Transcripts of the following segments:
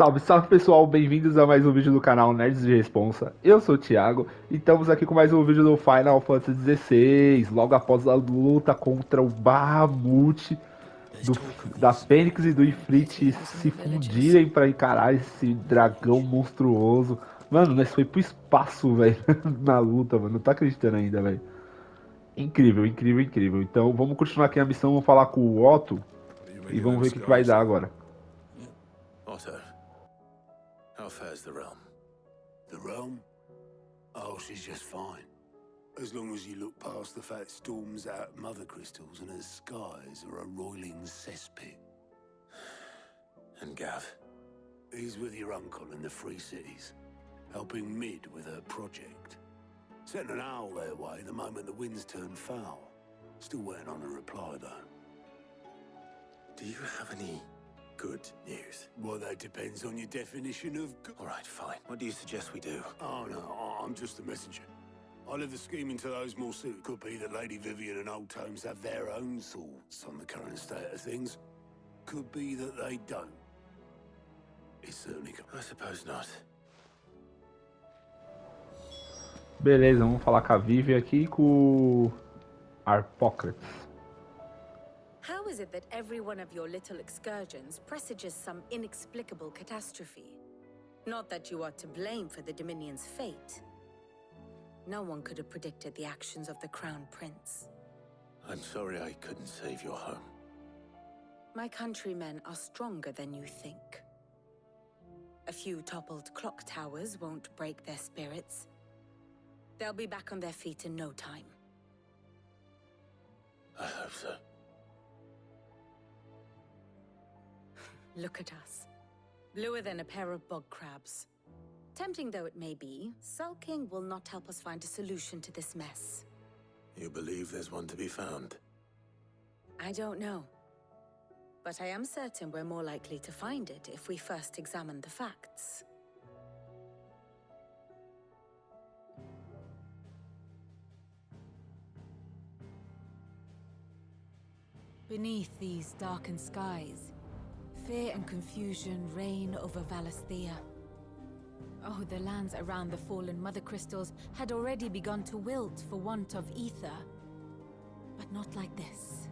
Salve, salve pessoal, bem-vindos a mais um vídeo do canal Nerds de Responsa. Eu sou o Thiago e estamos aqui com mais um vídeo do Final Fantasy XVI, logo após a luta contra o Bahamut da Fênix e do Ifrit se fundirem para encarar esse dragão monstruoso. Mano, nós foi pro espaço, velho, na luta, mano, não tá acreditando ainda, velho. Incrível, incrível, incrível. Então vamos continuar aqui a missão, vamos falar com o Otto e vamos ver o que vai dar agora. Otto, how fares the realm? The realm? Oh, she's just fine. As long as you look past the fat storms out mother crystals and her skies are a roiling cesspit. And Gav? He's with your uncle in the Free Cities, helping Mid with her project. Sent an owl their way the moment the winds turned foul. Still waiting on a reply, though. Do you have any good news? Well, that depends on your definition of good. All right, fine. What do you suggest we do? Oh, no, I'm just a messenger. I leave the scheming to those more suited. Could be that Lady Vivian and Old Tomes have their own thoughts on the current state of things. Could be that they don't. It's certainly... I suppose not. Beleza, vamos falar com a Vivi aqui e com o Harpócrates. How is it that every one of your little excursions presages some inexplicable catastrophe? Not that you are to blame for the Dominion's fate. No one could have predicted the actions of the Crown Prince. I'm sorry I couldn't save your home. My countrymen are stronger than you think. A few toppled clock towers won't break their spirits. They'll be back on their feet in no time. I hope so. Look at us. Bluer than a pair of bog crabs. Tempting though it may be, sulking will not help us find a solution to this mess. You believe there's one to be found? I don't know. But I am certain we're more likely to find it if we first examine the facts. Beneath these darkened skies, fear and confusion reign over Valisthea. Oh, the lands around the fallen mother crystals had already begun to wilt for want of ether. But not like this.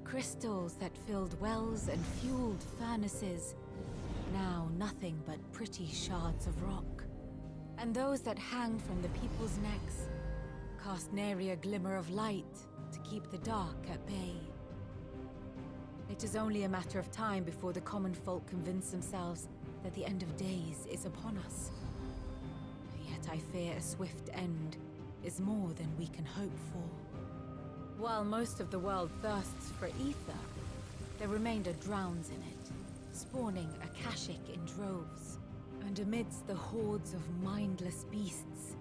Crystals that filled wells and fueled furnaces, now nothing but pretty shards of rock. And those that hang from the people's necks cast nary a glimmer of light to keep the dark at bay. It is only a matter of time before the common folk convince themselves that the end of days is upon us. Yet I fear a swift end is more than we can hope for. While most of the world thirsts for ether, the remainder drowns in it, spawning Akashic in droves. And amidst the hordes of mindless beasts,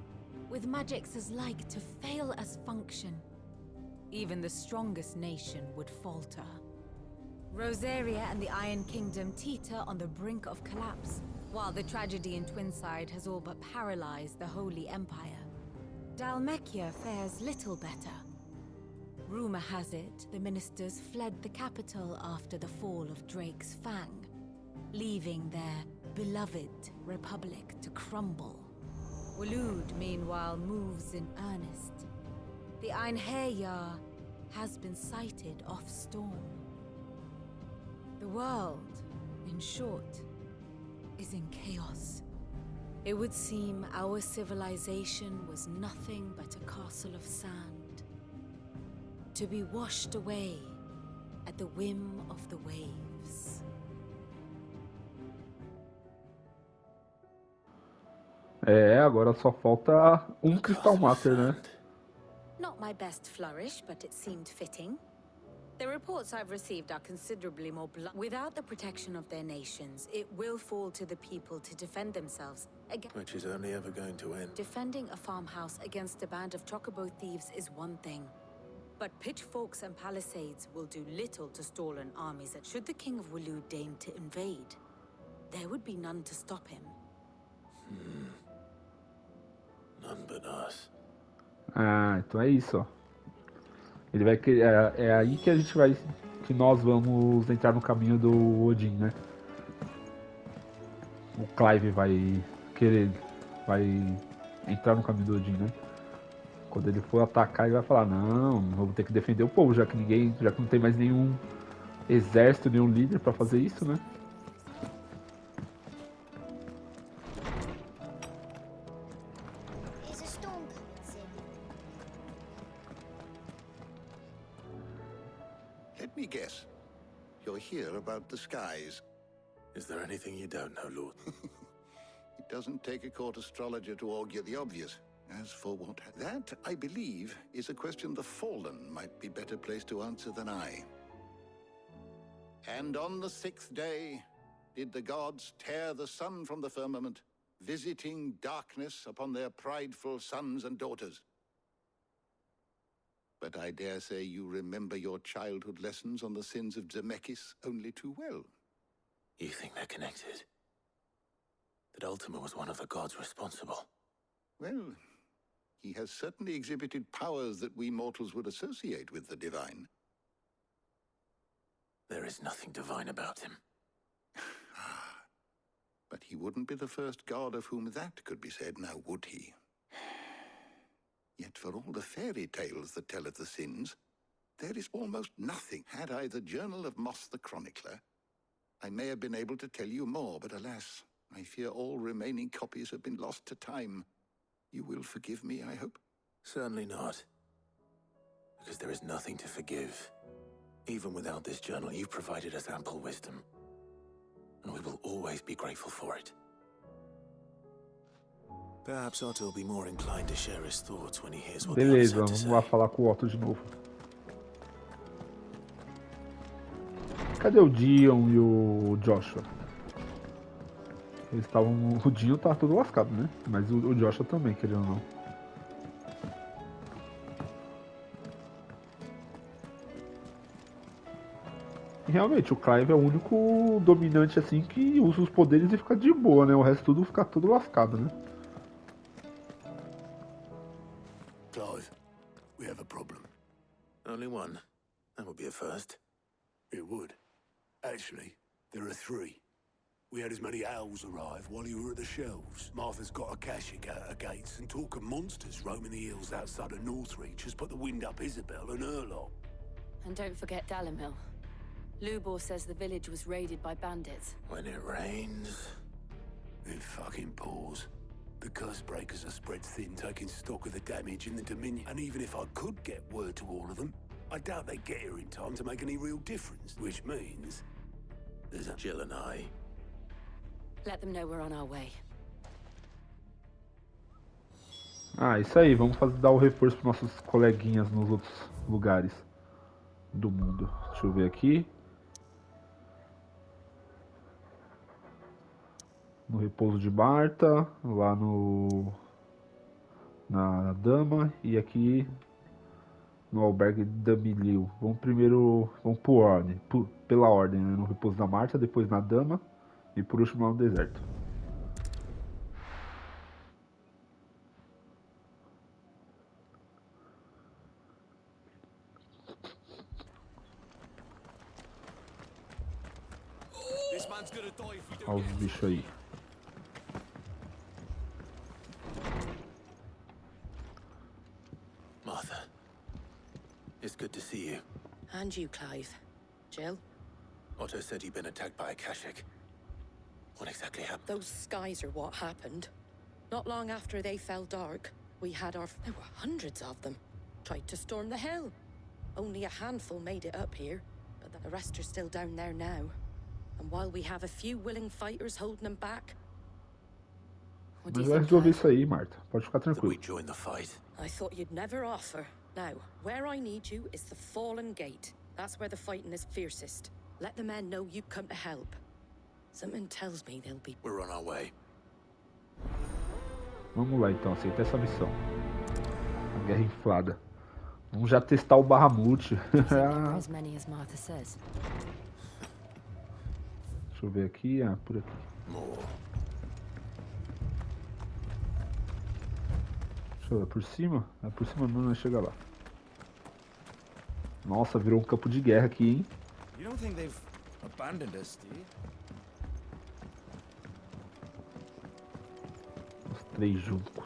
with magics as like to fail as function, even the strongest nation would falter. Rosaria and the Iron Kingdom teeter on the brink of collapse, while the tragedy in Twinside has all but paralyzed the Holy Empire. Dalmekia fares little better. Rumor has it the ministers fled the capital after the fall of Drake's Fang, leaving their beloved republic to crumble. Waloed, meanwhile, moves in earnest. The Einherjar has been sighted off-storm. The world, in short, is in chaos. It would seem our civilization was nothing but a castle of sand, to be washed away at the whim of the waves. Agora só falta Crystal Master, né? Not my best flourish, but it seemed fitting. The reports I've received are considerably more blunt. Without the protection of their nations, it will fall to the people to defend themselves against... Which is only ever going to end. Defending a farmhouse against a band of chocobo thieves is one thing. But pitchforks and palisades will do little to stall an army that should the King of Waloed deign to invade, there would be none to stop him. None but us. Ah, então é isso, ó. Ele vai é aí que a gente vai, que nós vamos entrar no caminho do Odin, né? o Clive vai entrar no caminho do Odin, né? Quando ele for atacar, ele vai falar, não, vamos ter que defender o povo, já que não tem mais nenhum exército, nenhum líder pra fazer isso, né? There's a storm coming, Sid. Let me guess. You're here about the skies. Is there anything you don't know, Lord? It doesn't take a court astrologer to augur the obvious. As for what... That, I believe, is a question the Fallen might be better placed to answer than I. And on the 6th day, did the gods tear the sun from the firmament, visiting darkness upon their prideful sons and daughters. But I dare say you remember your childhood lessons on the sins of Zemeckis only too well. You think they're connected? That Ultima was one of the gods responsible? Well, he has certainly exhibited powers that we mortals would associate with the divine. There is nothing divine about him. But he wouldn't be the first god of whom that could be said, now would he? Yet for all the fairy tales that tell of the sins, there is almost nothing. Had I the Journal of Moss the Chronicler, I may have been able to tell you more, but alas, I fear all remaining copies have been lost to time. You will forgive me, I hope? Certainly not. Because there is nothing to forgive. Even without this journal, you've provided us ample wisdom. And we will always be grateful for it. Perhaps Otto will be more inclined to share his thoughts when he hears what the others Beleza, have to vamos say. lá falar com o Otto de novo. Cadê o Dion e o Joshua? Eles estavam... O Dion tá todo lascado, né? Mas o Joshua também, querendo ou não. E realmente, o Clive é o único dominante assim que usa os poderes e fica de boa, né? O resto tudo fica tudo lascado, né? Clive, we have a problem. Only one. That would be a first. It would. Actually, there are 3. We had as many owls arrive while you were at the shelves. Martha's got a caching out her gates, and talk of monsters roaming the hills outside of Northreach has put the wind up Isabel and her lot. And don't forget Dalimil. Lubor says the village was raided by bandits. When it rains... It fucking pours. The curse breakers are spread thin, taking stock of the damage in the Dominion. And even if I could get word to all of them, I doubt they'd get here in time to make any real difference. Which means... there's a... Jill and I... Let them know we're on our way. Ah, isso aí, vamos dar o reforço para nossos coleguinhas nos outros lugares do mundo. Deixa eu ver aqui. No repouso de Marta, lá na Dama e aqui no albergue da Milil. Vamos por ordem, pela ordem, né? No repouso da Marta, depois na Dama e por último lá no deserto. Olha os bichos aí. Martha. It's good to see you. And you, Clive. Jill? Otto said he'd been attacked by a Kashik. What exactly happened? Those skies are what happened. Not long after they fell dark, we had our... There were hundreds of them. Tried to storm the hill. Only a handful made it up here, but the rest are still down there now. And while we have a few willing fighters holding them back... What do Mas you vai think, resolver Clive? isso aí, Marta. Pode ficar That we tranquilo. join the fight. I thought you'd never offer. Now, where I need you is the Fallen Gate. That's where the fighting is fiercest. Let the men know you've come to help. Something tells me they'll be... We're on our way. Vamos lá então, aceita essa missão. A guerra inflada. Vamos já testar o Bahamut. As many as Martha says. Deixa eu ver aqui, por aqui. More. Deixa eu ver, por cima? Por cima não, vai chegar lá. Nossa, virou um campo de guerra aqui, hein? You don't think they've abandoned us, do you? 3 juncos.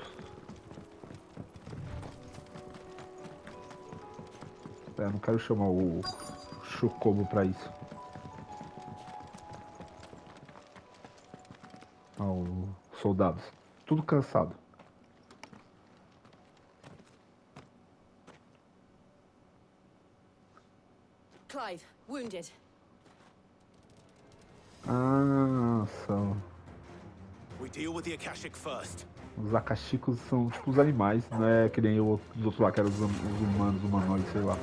Eu não quero chamar o Chocobo pra isso. Os soldados. Tudo cansado. Clive, wounded. Ah, são. We deal with the Akashic first. Os akashicos são tipo os animais, não é que nem os outros lá que eram os humanos, humanoides, sei lá.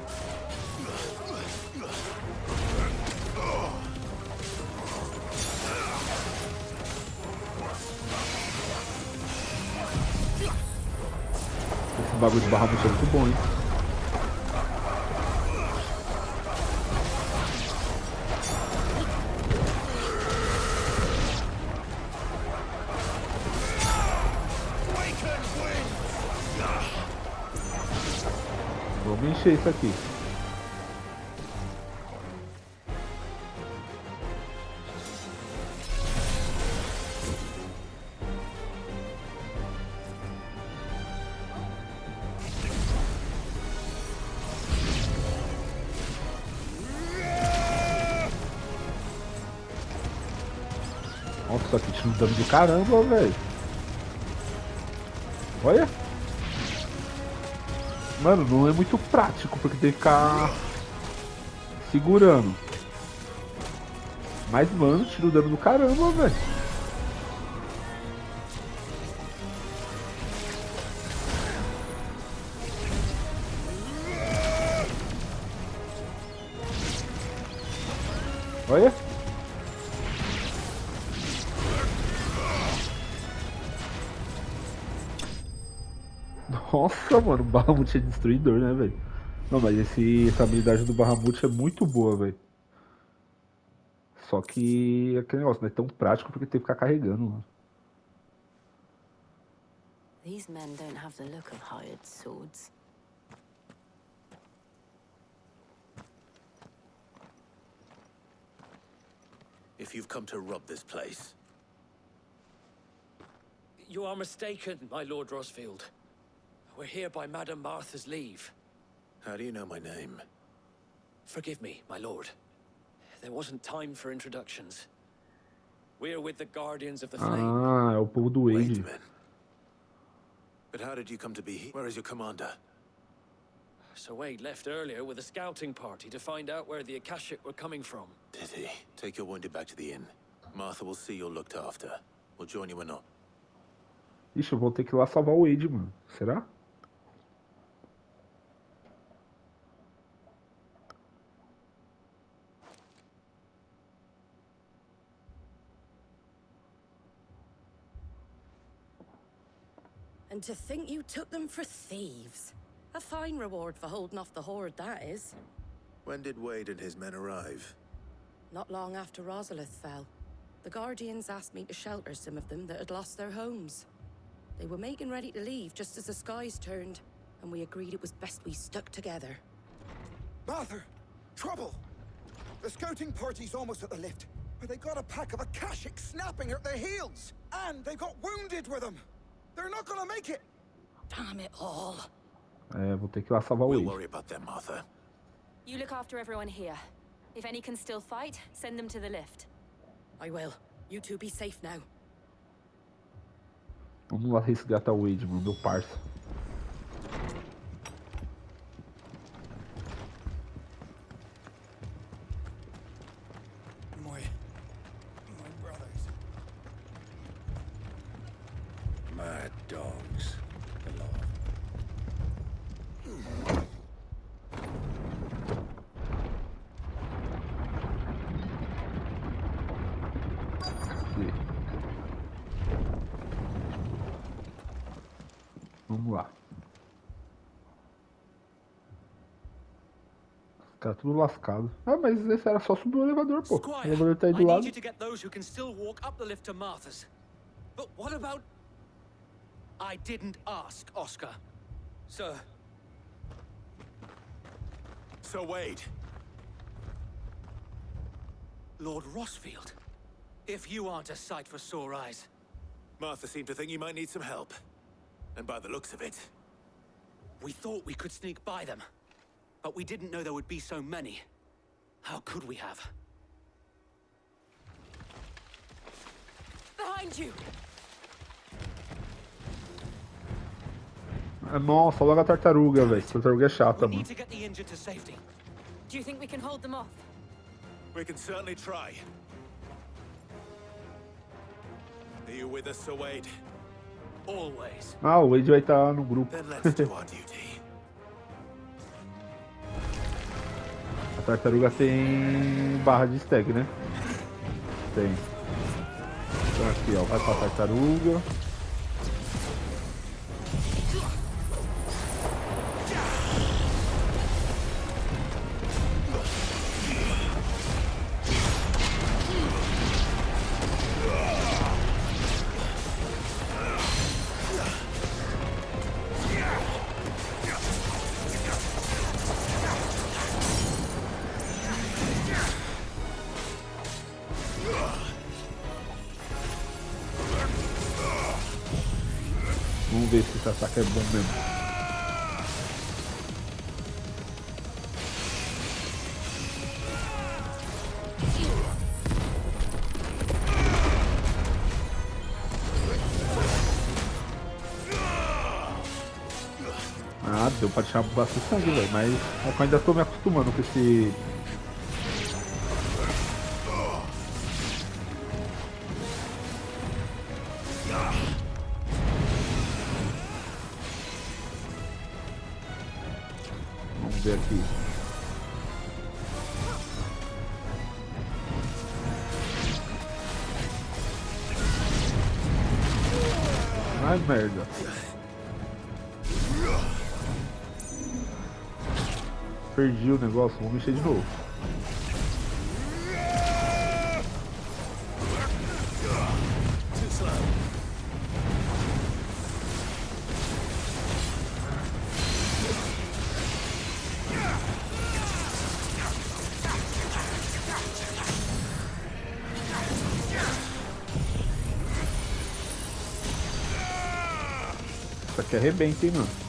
Esse bagulho de barra muito é muito bom, hein? Vamos encher isso aqui. Nossa, isso aqui tira um dano do caramba, velho. Olha. Mano, não é muito prático, porque tem que ficar segurando. Mas, mano, tira o dano do caramba, velho. Olha. Nossa, mano, o Bahamut é destruidor, né, velho? Não, mas essa habilidade do Bahamut é muito boa, velho. Só que aquele negócio não é tão prático porque tem que ficar carregando, mano. These men don't have the look of hired swords. If you've come to rob this place. You are mistaken, my Lord Rosfield. We're here by Madame Martha's leave. How do you know my name? Forgive me, my lord. There wasn't time for introductions. We're with the Guardians of the Flame. Ah, é o povo do Wait Wade. a minute. But how did you come to be here? Where is your commander? Sir Wade left earlier with a scouting party to find out where the Akashic were coming from. Did he? Take your wounded back to the inn. Martha will see you're looked after. We'll join you or not. Ixi, eu vou ter que ir lá salvar o Wade, mano. Será? And to think you took them for thieves. A fine reward for holding off the horde, that is. When did Wade and his men arrive? Not long after Rosalith fell. The Guardians asked me to shelter some of them that had lost their homes. They were making ready to leave just as the skies turned, and we agreed it was best we stuck together. Martha! Trouble! The scouting party's almost at the lift, but they got a pack of Akashic snapping at their heels! And they've got wounded with them! They're not gonna make it! Damn it all. É, vou ter que ir lá salvar o We'll Wade. worry about them, Martha. You look after everyone here. If any can still fight, send them to the lift. I will. You two be safe now. Vamos lá resgatar o Wade, mano, meu parça. My brothers. Mad dogs. Vamos lá. Tá tudo lascado. Ah, mas esse era só subir o elevador, pô. O Squire, elevador tá aí I do need lado. you to get those who can still walk up the lift to Martha's. But what about... I didn't ask, Oscar. Sir. Sir Wade. Lord Rosfield. If you aren't a sight for sore eyes. Martha seemed to think you might need some help. And by the looks of it... We thought we could sneak by them, but we didn't know there would be so many. How could we have? Behind you! Nossa, logo a tartaruga, velho. Tartaruga é chata, We mano. need to get the injured to safety. Do you think we can hold them off? We can certainly try. Are you with us, Sir Wade? Always. Ah, o Wade vai estar no grupo. Then let's do our duty. A tartaruga tem barra de stag, né? Tem. Então aqui, ó, vai pra tartaruga. Vamos ver se esse ataque é bom mesmo. Ah, deu pra tirar bastante sangue, velho, mas eu ainda tô me acostumando com esse... Vamos ver aqui. Ai, merda. Perdi o negócio, vou mexer de novo. Isso aqui arrebenta, hein, mano.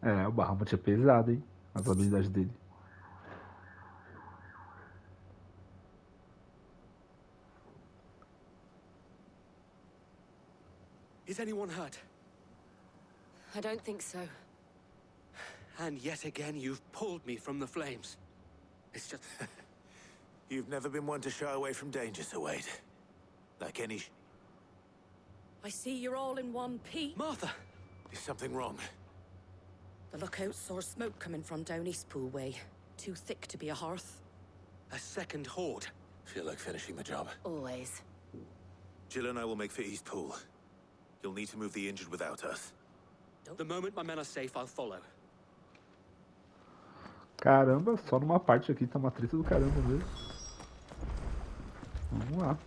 É, o Bahamut é pesado, hein? As habilidades dele. Is anyone hurt? I don't think so. And yet again, you've pulled me from the flames. It's just... You've never been one to shy away from danger, Sir Wade. Like any... I see you're all in one piece. Martha! Is something wrong? The lookout saw smoke coming from down Eastpool way. Too thick to be a hearth. A second horde. Feel like finishing the job. Always. Jill and I will make for Eastpool. You'll need to move the injured without us. The moment my men are safe, I'll follow. Caramba, só numa parte aqui tá uma treta do caramba mesmo. Vamos lá.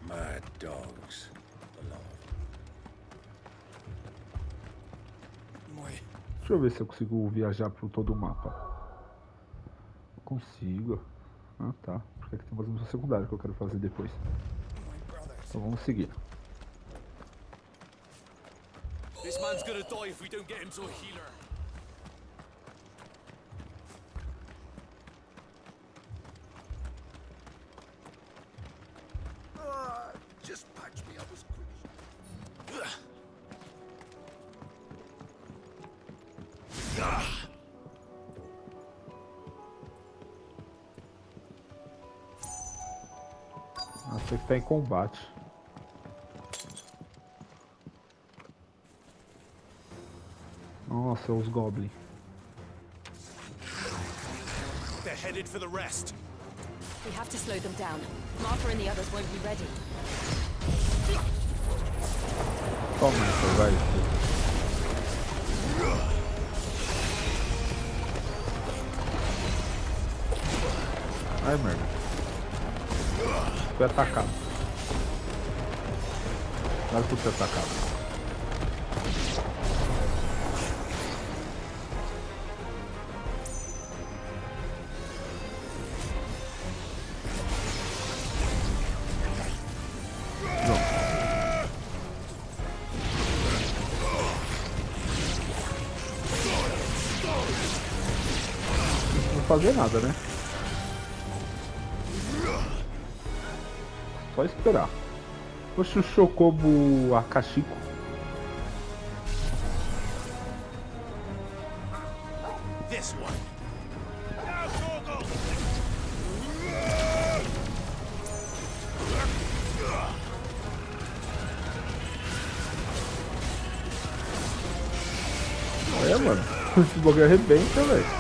Mad dogs. Deixa eu ver se eu consigo viajar por todo o mapa. Eu consigo. Ah, tá. Porque aqui tem umas missões secundárias que eu quero fazer depois. Então vamos seguir. This man's gonna die if we don't get him to a healer. Just patch me up as quick as... Nossa, que tá em combate. Nossa, os Goblins. They're headed for the rest. We have to slow them down. Martha and the others won't be ready. Toma essa, vai. Ai, merda. Fui atacado. Nada por ser atacado. Fazer nada, né? Só esperar. Oxe, o Chocobo Akashiko. This one. É, mano. Esse bagulho arrebenta, velho.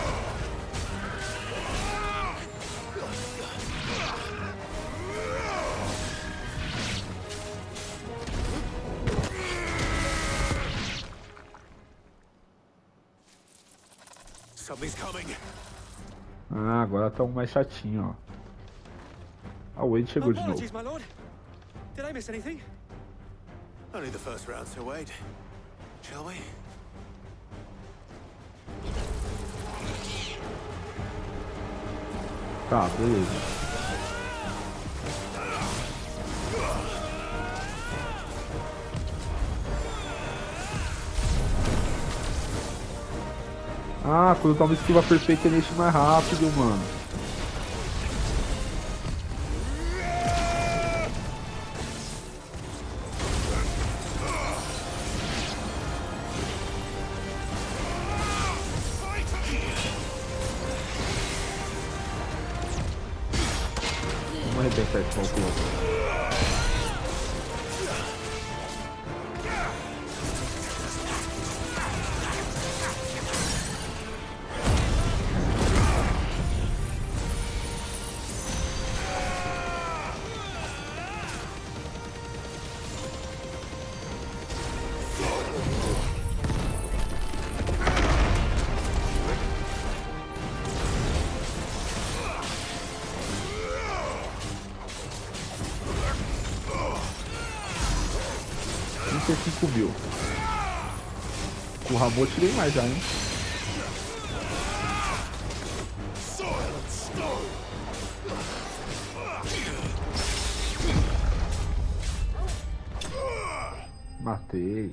Something's coming. Ah, agora tá um mais chatinho, ó. Ah, o Wade chegou de novo. Apologies, my lord. Did I miss anything? Only the first round, Sir Wade. Shall we? Tá, beleza. Ah, quando tá uma esquiva perfeita ele enche mais rápido, mano. Vamos arrebentar esse maluco louco. Mil. Com o Ramon eu tirei mais já, hein? Matei.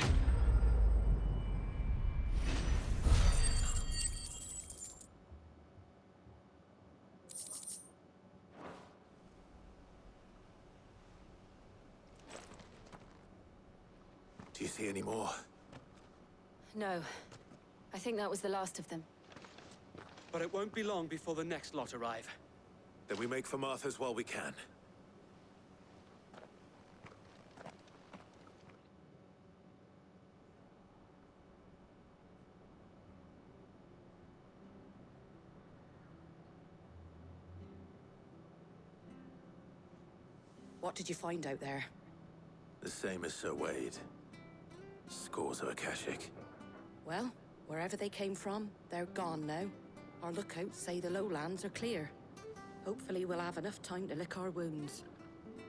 Do you see any more? No. I think that was the last of them. But it won't be long before the next lot arrive. Then we make for Martha's while we can. What did you find out there? The same as Sir Wade. Scores of Akashic. Well, wherever they came from, they're gone now. Our lookouts say the lowlands are clear. Hopefully we'll have enough time to lick our wounds.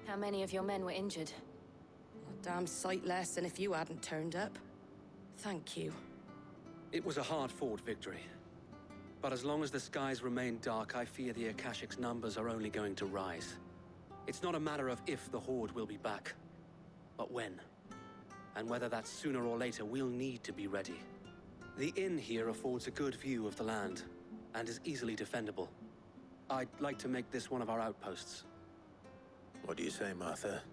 How many of your men were injured? A damn sight less than if you hadn't turned up. Thank you. It was a hard-fought victory. But as long as the skies remain dark, I fear the Akashic's numbers are only going to rise. It's not a matter of if the Horde will be back, but when. And whether that's sooner or later, we'll need to be ready. The inn here affords a good view of the land, and is easily defendable. I'd like to make this one of our outposts. What do you say, Martha?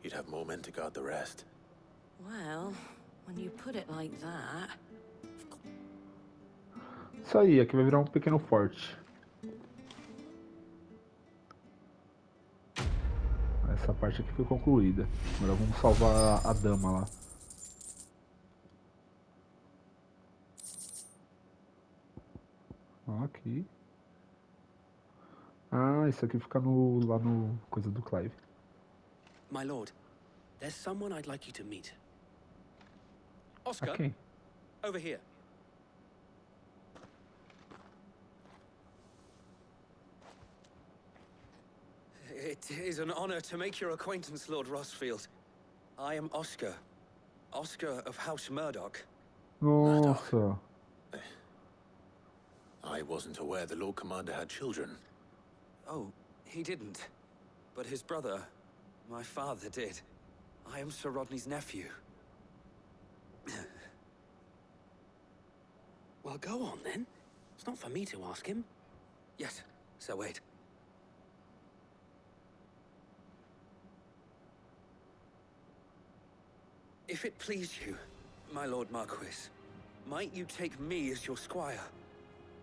You'd have more men to guard the rest. Well, when you put it like that... Isso aí, aqui vai virar um pequeno forte. Essa parte aqui foi concluída. Agora vamos salvar a dama lá. Ó, aqui. Ah, isso aqui fica lá no coisa do Clive. My lord, there's someone I'd like you to meet. Oscar, Okay. over here. It is an honor to make your acquaintance, Lord Rosfield. I am Oscar. Oscar of House Murdoch. Nossa. I wasn't aware the Lord Commander had children. Oh, he didn't. But his brother, my father, did. I am Sir Rodney's nephew. Well, go on then. It's not for me to ask him. Yes, so wait. If it please you, my Lord Marquis, might you take me as your squire?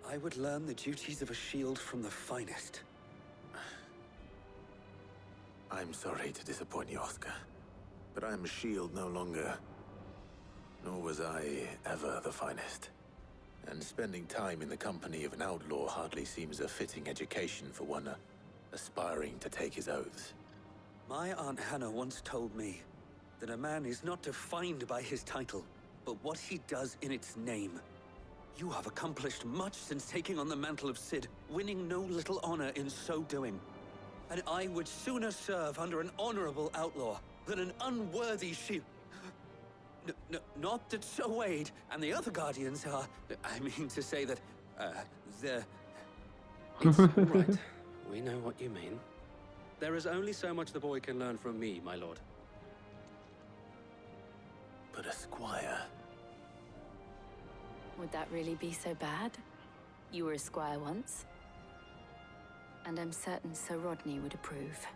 I would learn the duties of a shield from the finest. I'm sorry to disappoint you, Oscar, but I'm a shield no longer. Nor was I ever the finest. And spending time in the company of an outlaw hardly seems a fitting education for one aspiring to take his oaths. My Aunt Hannah once told me that a man is not defined by his title, but what he does in its name. You have accomplished much since taking on the mantle of Cid, winning no little honor in so doing. And I would sooner serve under an honorable outlaw than an unworthy shield. Not that Sir Wade and the other guardians are... I mean to say that, they're... It's all right. We know what you mean. There is only so much the boy can learn from me, my lord. But a squire... Would that really be so bad? You were a squire once. And I'm certain Sir Rodney would approve.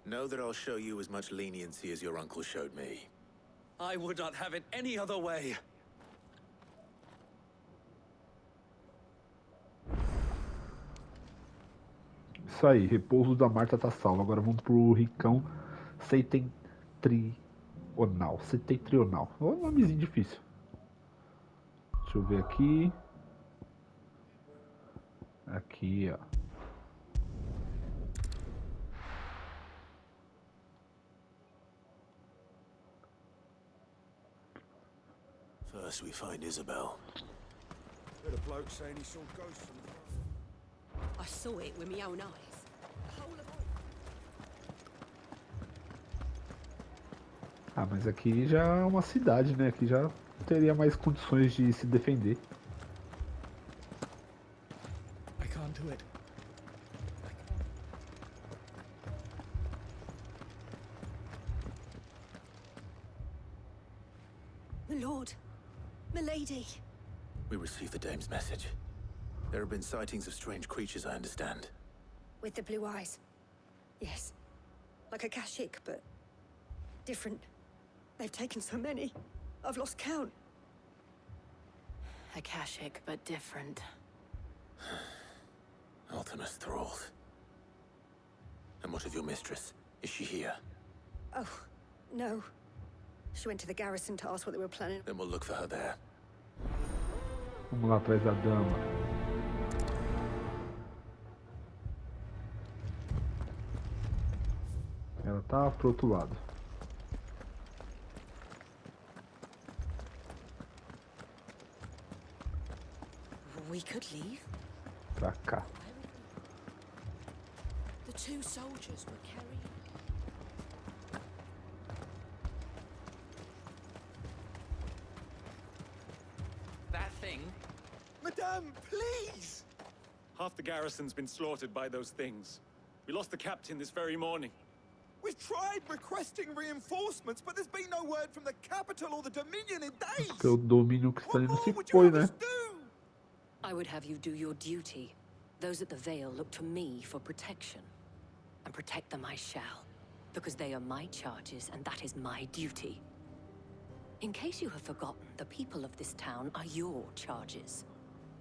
Know that I'll show you as much leniency as your uncle showed me. I would not have it any other way. Isso aí, repouso da Marta tá salvo. Agora vamos pro Ricão Setentrional. Setentrional. Olha o nomezinho difícil. Deixa eu ver aqui. Aqui, ó. First we find Isabel. Heard a bloke saying he saw ghosts from the I saw it with my own eyes. The whole of Ah, mas aqui já é uma cidade, né? Aqui já teria mais condições de se defender. I can't do it. My lord, my lady. We received the dame's message. There have been sightings of strange creatures, I understand. With the blue eyes. Yes. Like a Kashik, but different. They've taken so many. I've lost count. Akashic, but different. Ultimus thralls. And what of your mistress? Is she here? Oh, no. She went to the garrison to ask what they were planning. Then we'll look for her there. Vamos lá atrás da dama. Ela tá pro outro lado. We could leave. Pra cá. The two soldiers were carrying... That thing? Madame, please! Half the garrison's been slaughtered by those things. We lost the captain this very morning. We've tried requesting reinforcements, but there's been no word from the capital or the Dominion in days! Porque o domínio que está What indo more se would you foi, have né? us do? I would have you do your duty. Those at the Vale look to me for protection. And protect them I shall. Because they are my charges, and that is my duty. In case you have forgotten, the people of this town are your charges.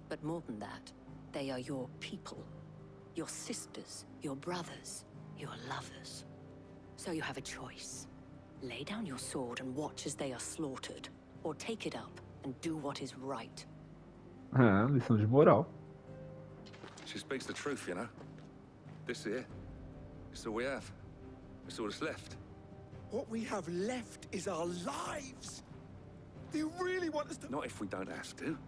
But more than that, they are your people. Your sisters, your brothers, your lovers. So you have a choice. Lay down your sword and watch as they are slaughtered. Or take it up and do what is right. Ah, lição de moral. She speaks the truth, you know. This here, it's all we have. It's all that's left. What we have left is our lives! Do you really want us to... Not if we don't have to.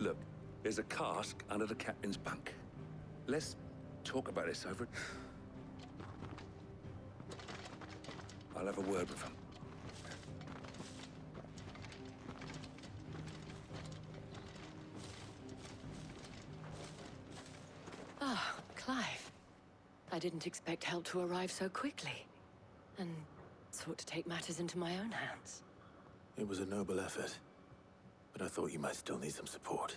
Look, there's a cask under the captain's bunk. Let's talk about this over. I'll have a word with him. Ah, Clive. I didn't expect help to arrive so quickly. And sought to take matters into my own hands. It was a noble effort, but I thought you might still need some support.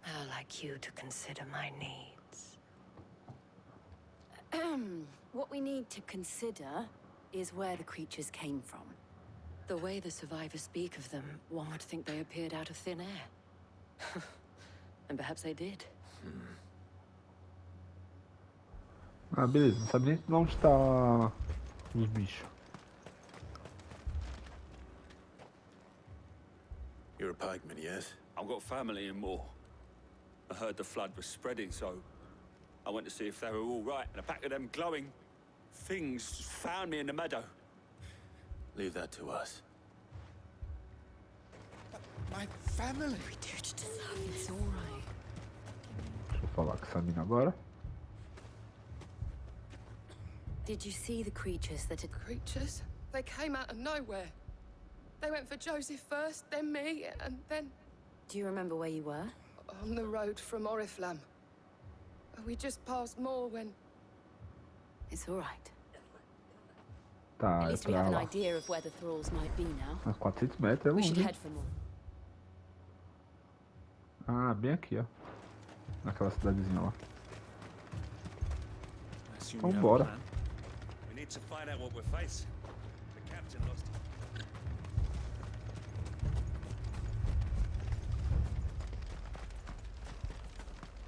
How like you to consider my needs. What we need to consider is where the creatures came from. The way the survivors speak of them, one would think they appeared out of thin air. And perhaps they did. Ah, beleza. Não sabe nem de onde tá os bichos. You're a pikeman, yes? I've got family in Moor. I heard the flood was spreading, so I went to see if they were all right, and a pack of them glowing things found me in the meadow. Leave that to us. My family. We do to deserve it's all right. Deixa eu falar com essa mina agora. Did you see the creatures that had... Creatures? They came out of nowhere. They went for Joseph first, then me, and then... Do you remember where you were? On the road from Oriflamme. We just passed Moor when... It's all right. Tá, At é least we pra have an lá. idea of where the thralls might be now. Uns 400 metros é We should longe. head for Moor. Ah, bem aqui, ó. Naquela cidadezinha lá. Vambora. We need to find out what we're facing. The captain lost it.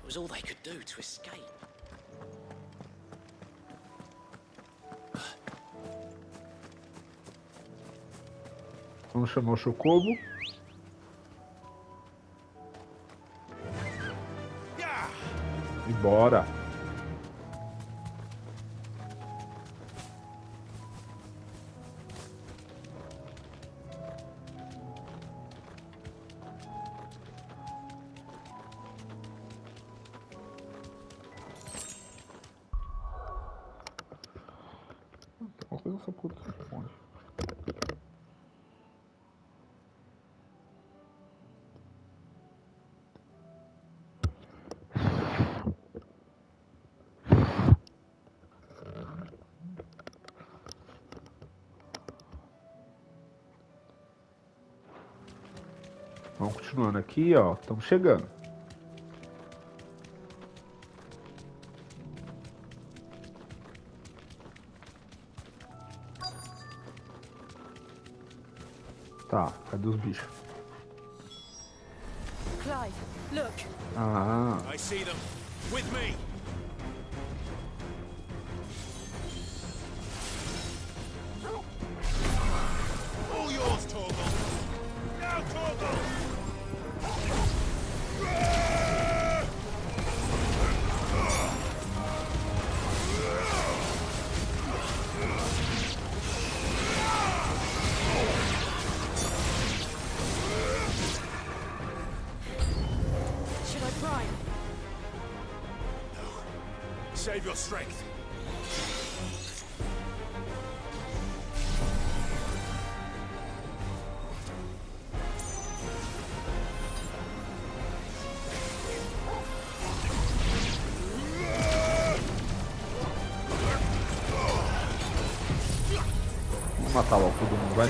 It was all they could do to escape. Vamos chamar o Chocobo. E bora. Uma coisa só por telefone. Vamos continuando aqui, ó. Estamos chegando. Tá, cadê os bichos? Clive, look. Ah, I see them. With me. All yours, Torgal. Now, Torgal. Should I try? Save your strength. vamos matar logo todo mundo, vai.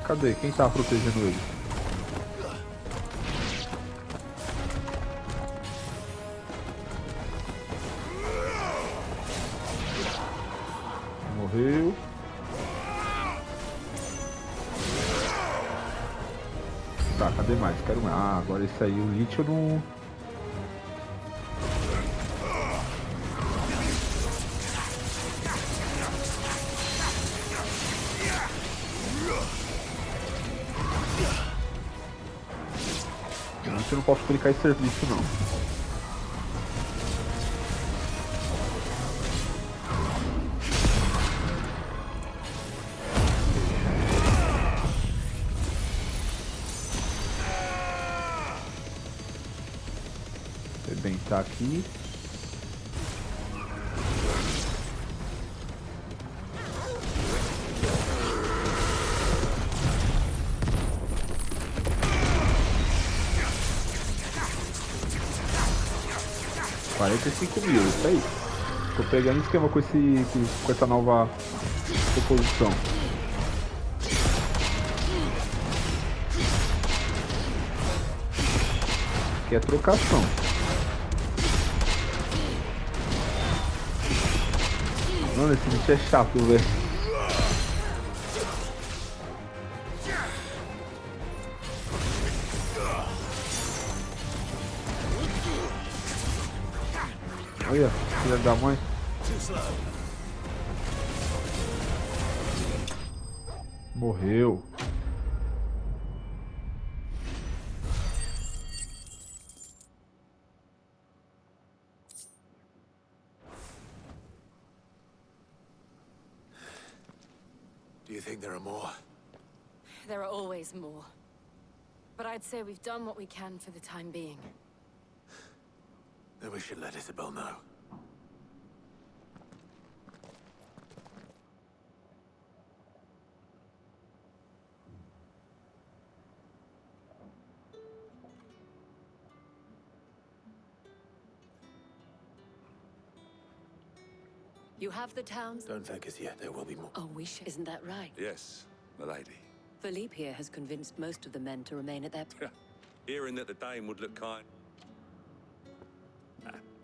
Cadê? Quem tá protegendo ele? Morreu. Tá, cadê mais? Quero mais. Ah, agora esse aí, o Lich eu não... Eu não posso clicar esse serviço não. Tá aqui. $45.000, isso aí. Tô pegando esquema com essa nova composição. Aqui é trocação. Mano, esse bicho é chato, velho. Olha, filha da mãe. Morreu. Do you think there are more? There are always more. But I'd say we've done what we can for the time being. Then we should let Isabel know. You have the towns? Don't thank us yet, there will be more. Oh, we should. Isn't that right? Yes, milady. Philippe here has convinced most of the men to remain at their... Hearing that the Dane would look kind.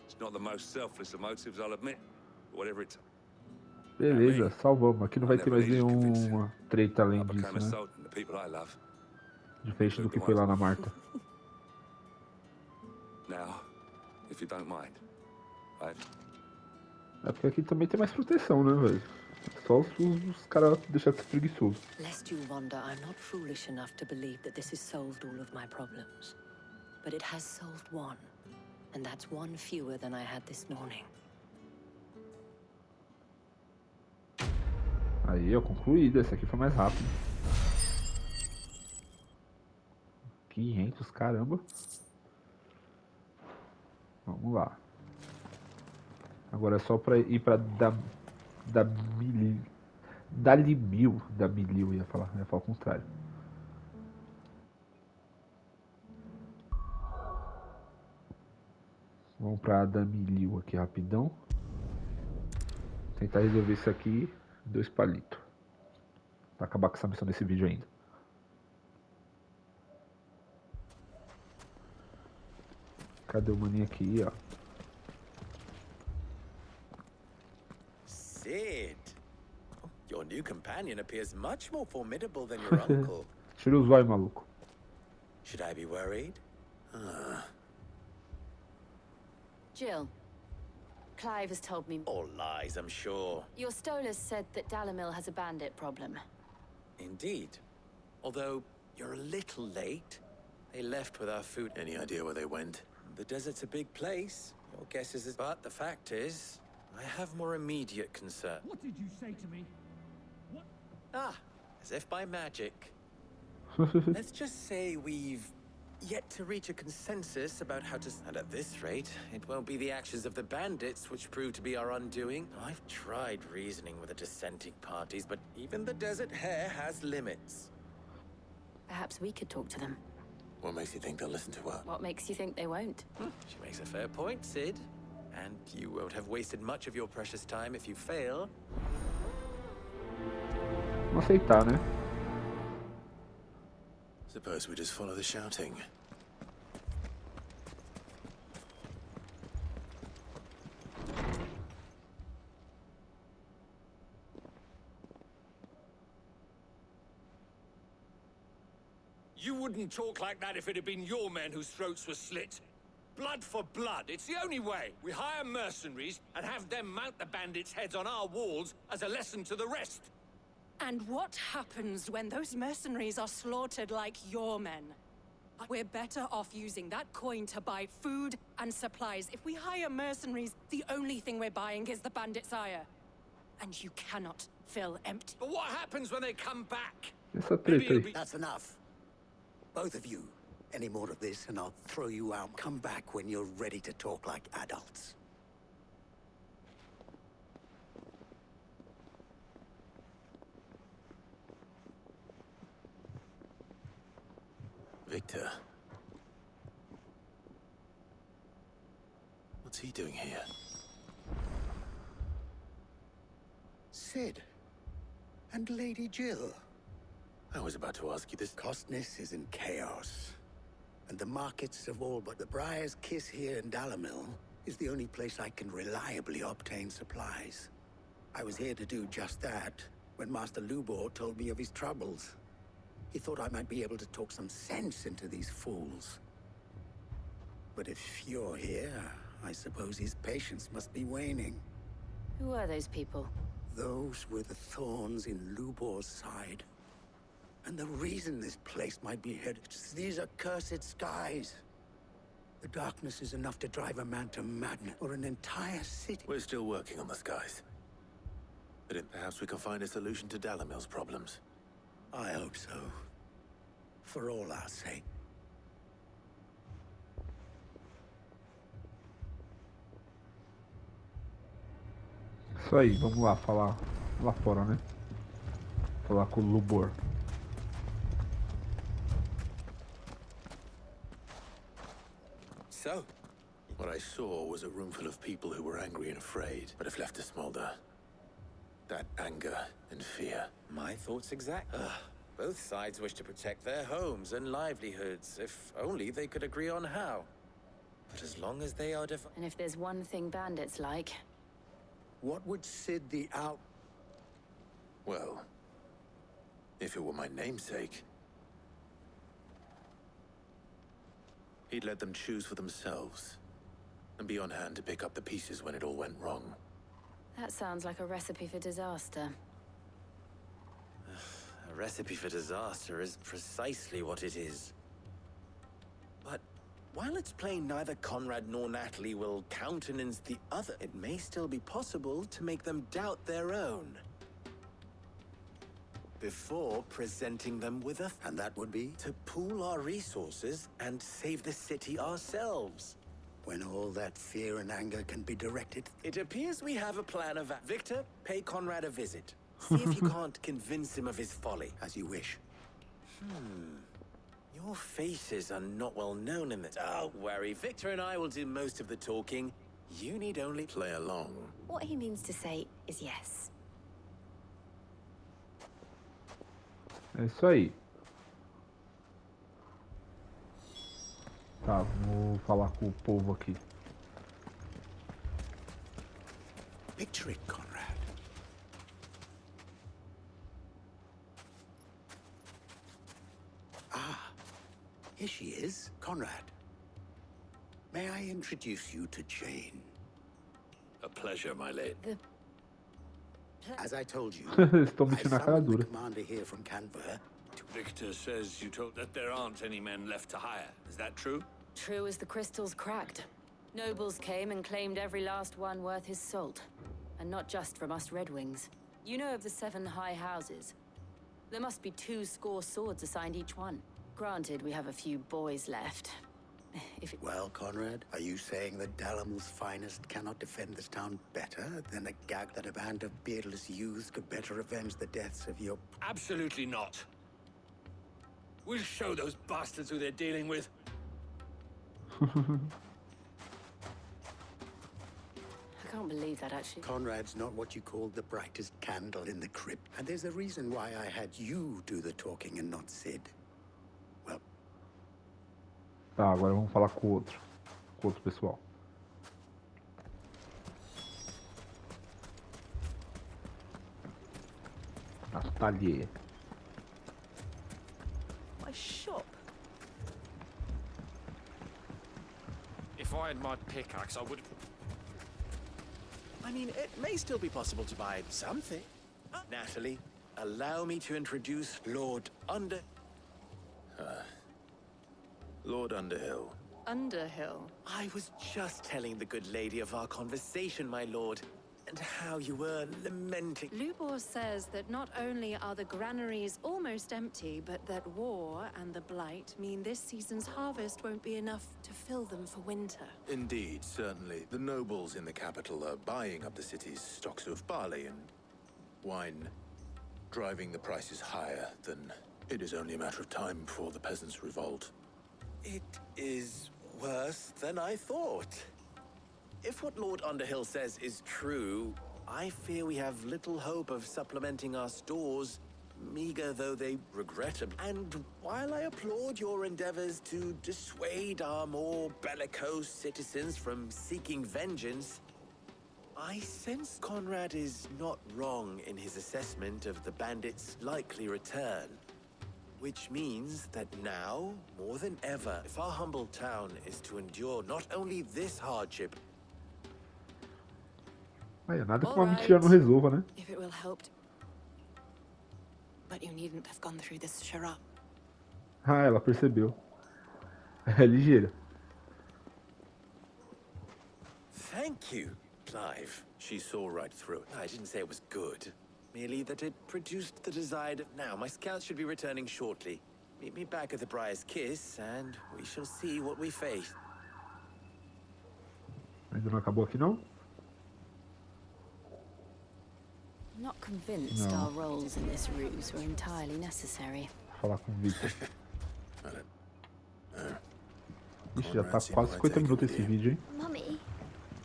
It's not the most selfless of motives, I'll admit. But whatever it's... Beleza, salvamos. Aqui não vai ter mais nenhuma treta além disso, né? Diferente do que foi lá na Marta. Now, if you don't mind, É porque aqui também tem mais proteção, né, velho? Só os caras deixar de ser preguiçosos. Lest you wonder, I'm not foolish enough to believe that this has solved all of my problems. But it has solved one. And that's one fewer than I had this morning. Aí, ó, concluído. Esse aqui foi mais rápido. 500, caramba. Vamos lá. Agora é só pra ir pra Dalimil. Ia falar o contrário. Vamos pra Damilil aqui rapidão. Tentar resolver isso aqui. 2 palitos. Pra acabar com essa missão desse vídeo ainda. Cadê o maninho aqui, ó? Sid, your new companion appears much more formidable than your uncle. Tira o zóio, maluco. Should I be worried? Jill, Clive has told me... All lies, I'm sure. Your Stolas said that Dalimil has a bandit problem. Indeed. Although, you're a little late. They left with our food. Any idea where they went? The desert's a big place. Your guess is... But the fact is, I have more immediate concern. What did you say to me? What? Ah, as if by magic. Let's just say we've yet to reach a consensus about how to... And at this rate, it won't be the actions of the bandits which prove to be our undoing. I've tried reasoning with the dissenting parties, but even the desert hare has limits. Perhaps we could talk to them. What makes you think they'll listen to her? What makes you think they won't? She makes a fair point, Sid. And you won't have wasted much of your precious time if you fail. Vamos aceitar, né? Suppose we just follow the shouting. You wouldn't talk like that if it had been your men whose throats were slit. Blood for blood, it's the only way. We hire mercenaries and have them mount the bandits' heads on our walls as a lesson to the rest. And what happens when those mercenaries are slaughtered like your men? We're better off using that coin to buy food and supplies. If we hire mercenaries, the only thing we're buying is the bandits' ire. And you cannot fill empty. But what happens when they come back? Essa treta aí. That's enough. Both of you, any more of this and I'll throw you out. Come back when you're ready to talk like adults. Victor. What's he doing here? Sid. And Lady Jill. I was about to ask you this. Costness is in chaos. And the markets of all but the Briar's Kiss here in Dalamil is the only place I can reliably obtain supplies. I was here to do just that when Master Lubor told me of his troubles. He thought I might be able to talk some sense into these fools. But if you're here, I suppose his patience must be waning. Who are those people? Those were the thorns in Lubor's side. And the reason this place might be headed to these accursed skies. The darkness is enough to drive a man to madness, or an entire city. We're still working on the skies. But perhaps we can find a solution to Dalamil's problems. I hope so. For all our sake. Isso aí, vamos lá falar lá fora, né? Falar com o Lubor. So? What I saw was a room full of people who were angry and afraid, but have left to smolder. That anger and fear. My thoughts exactly. Both sides wish to protect their homes and livelihoods, if only they could agree on how. But as long as they are And if there's one thing bandits like... What would Sid the Out... Well, if it were my namesake, he'd let them choose for themselves, and be on hand to pick up the pieces when it all went wrong. That sounds like a recipe for disaster. A recipe for disaster is precisely what it is. But while it's plain neither Conrad nor Natalie will countenance the other, it may still be possible to make them doubt their own. Before presenting them with a... And that would be? To pool our resources and save the city ourselves. When all that fear and anger can be directed? It appears we have a plan of... Victor, pay Conrad a visit. See if you can't convince him of his folly. As you wish. Your faces are not well known in the... Don't worry, Victor and I will do most of the talking. You need only... Play along. What he means to say is yes. É isso aí. Tá, vou falar com o povo aqui. Picture it, Conrad. Here she is, Conrad. May I introduce you to Jane? A pleasure, my lady. As I told you, Estou I metindo na cara summoned the dura. commander here from Canberra. Victor says you told that there aren't any men left to hire. Is that true? True as the crystals cracked. Nobles came and claimed every last one worth his salt. And not just from us Red Wings. You know of the 7 high houses. There must be 2 swords assigned each one. Granted, we have a few boys left. Well, Conrad, are you saying that Dalamil's finest cannot defend this town better than a gag that a band of beardless youths could better avenge the deaths of your... Absolutely not. We'll show those bastards who they're dealing with. I can't believe that, actually. Conrad's not what you call the brightest candle in the crypt. And there's a reason why I had you do the talking and not Sid. Well... Tá, agora vamos falar com o outro. Com o outro pessoal. Atelier. My shop? If I had my pickaxe, I would... I mean, it may still be possible to buy something. Natalie, allow me to introduce Lord Lord Underhill. Underhill? I was just telling the good lady of our conversation, my lord. and how you were lamenting. Lubor says that not only are the granaries almost empty, but that war and the blight mean this season's harvest won't be enough to fill them for winter. Indeed, certainly. The nobles in the capital are buying up the city's stocks of barley and wine, driving the prices higher. Then it is only a matter of time before the peasants revolt. It is worse than I thought. If what Lord Underhill says is true, I fear we have little hope of supplementing our stores, meager though they regrettably. And while I applaud your endeavors to dissuade our more bellicose citizens from seeking vengeance, I sense Conrad is not wrong in his assessment of the bandits' likely return. Which means that now, more than ever, if our humble town is to endure not only this hardship. Aí, nada que uma mentira não resolva, né? If it will help. But you needn't have gone through this charade. Ah, ela percebeu. É ligeira. Thank you, Clive. She saw right through it. I didn't say it was good. Merely that it produced the desired... Now, my scouts should be returning shortly. Meet me back at the Briar's Kiss, and we shall see what we face. Ainda não acabou aqui, não? I'm not convinced our roles in this ruse were entirely necessary. Vou falar com o Victor. Ixi, já tá quase 50 minutos esse vídeo, hein? Mummy.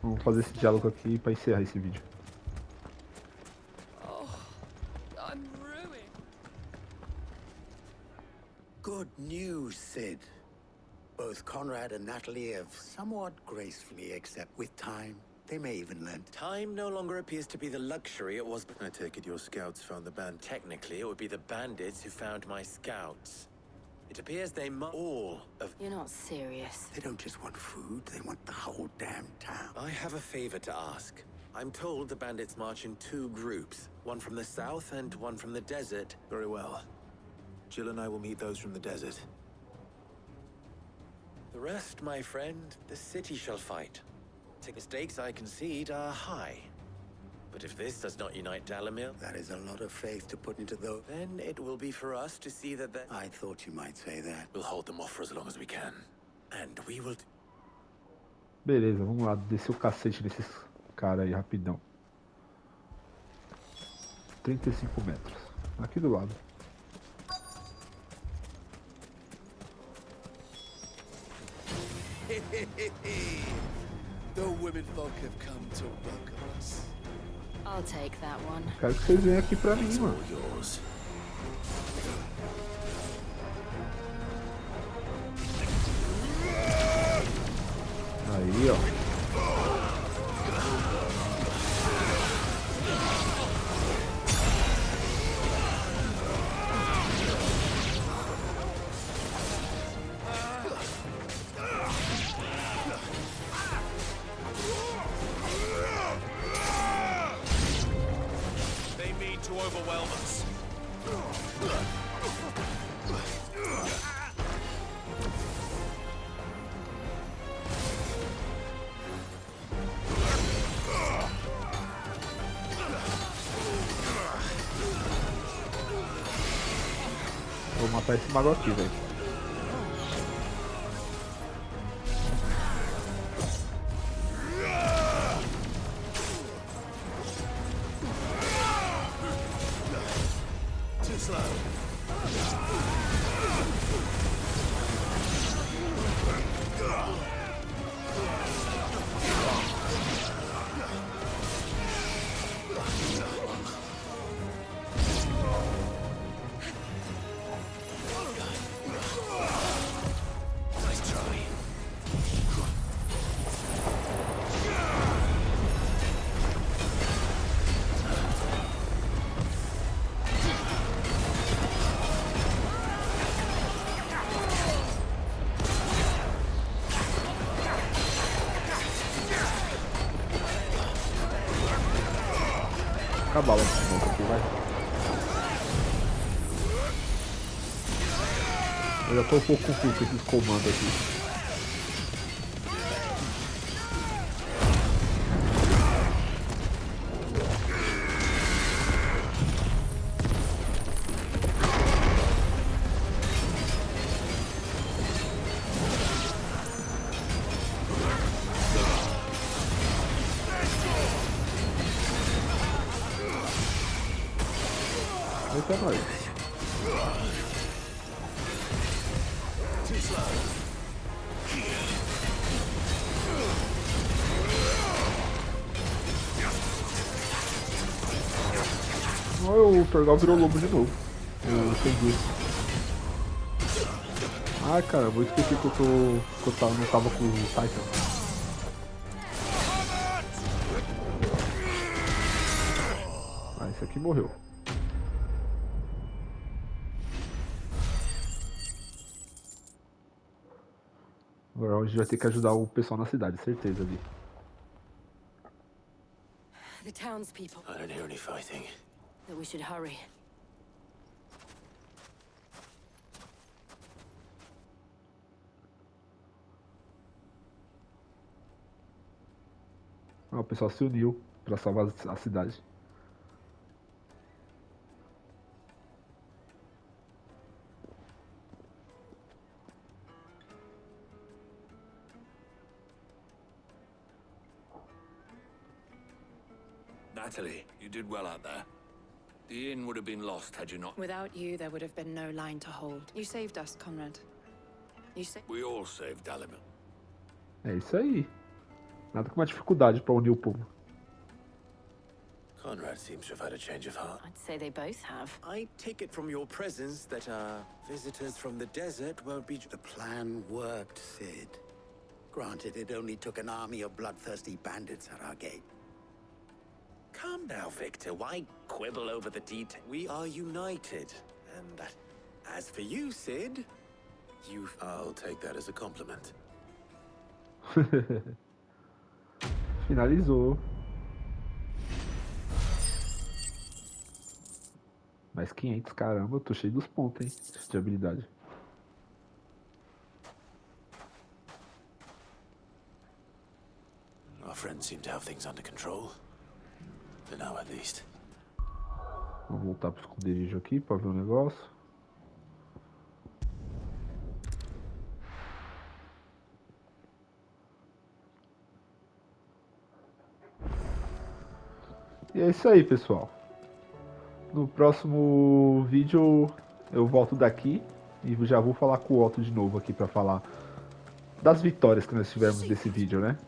Vamos fazer esse diálogo aqui pra encerrar esse vídeo. I'm ruined. Good news, Sid. Both Conrad and Natalie have somewhat gracefully, except with time, they may even learn. Time no longer appears to be the luxury it was. I take it your scouts found the band. Technically, it would be the bandits who found my scouts. It appears they all of... You're not serious. They don't just want food, they want the whole damn town. I have a favor to ask. I'm told the bandits march in 2 groups. One from the south and one from the desert. Very well. Jill and I will meet those from the desert. The rest, my friend, the city shall fight. The stakes, I concede, are high. But if this does not unite Dalamir... That is a lot of faith to put into those... Then it will be for us to see that... I thought you might say that. We'll hold them off for as long as we can. And we will... Beleza, vamos lá, descer o cacete desses caras aí, rapidão. 35 metros. Aqui do lado. The women folk have come to welcome us. I'll take that one. Quero que vocês venham aqui pra mim, mano. Aí, ó. Overwhelm us. Vou matar esse mago aqui, velho. Acabar logo esse monte aqui, vai. Eu já tô um pouco confuso com esses comandos aqui. Eita, nós. Oh, o Torgal virou lobo de novo. Eu entendi. Ai, cara, vou esquecer que eu não tava com o Titan. Ah, esse aqui morreu. Agora a gente vai ter que ajudar o pessoal na cidade, certeza ali. The townspeople. I don't hear any fighting. That we should hurry. Ah, o pessoal se uniu pra salvar a cidade. Natalie, you did well out there. The inn would have been lost had you not. Without you, there would have been no line to hold. You saved us, Conrad. You saved... We all saved Dalaman. É isso aí. Nada com uma dificuldade pra unir o povo. Conrad seems to have had a change of heart. I'd say they both have. I take it from your presence that our visitors from the desert won't be... The plan worked, Sid. Granted, it only took an army of bloodthirsty bandits at our gate. Calm now, Victor. Why quibble over the detail? We are united. And as for you, Sid, I'll take that as a compliment. Finalizou. Mais 500, caramba, eu tô cheio dos pontos, hein, de habilidade. Our friends seem to have things under control. For now, at least. Vou voltar pro esconderijo aqui pra ver o negócio. E é isso aí, pessoal. No próximo vídeo eu volto daqui e já vou falar com o Otto de novo aqui pra falar das vitórias que nós tivemos desse vídeo, né?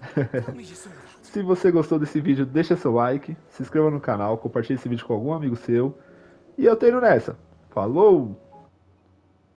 Se você gostou desse vídeo, deixa seu like, se inscreva no canal, compartilhe esse vídeo com algum amigo seu. E eu tô indo nessa. Falou!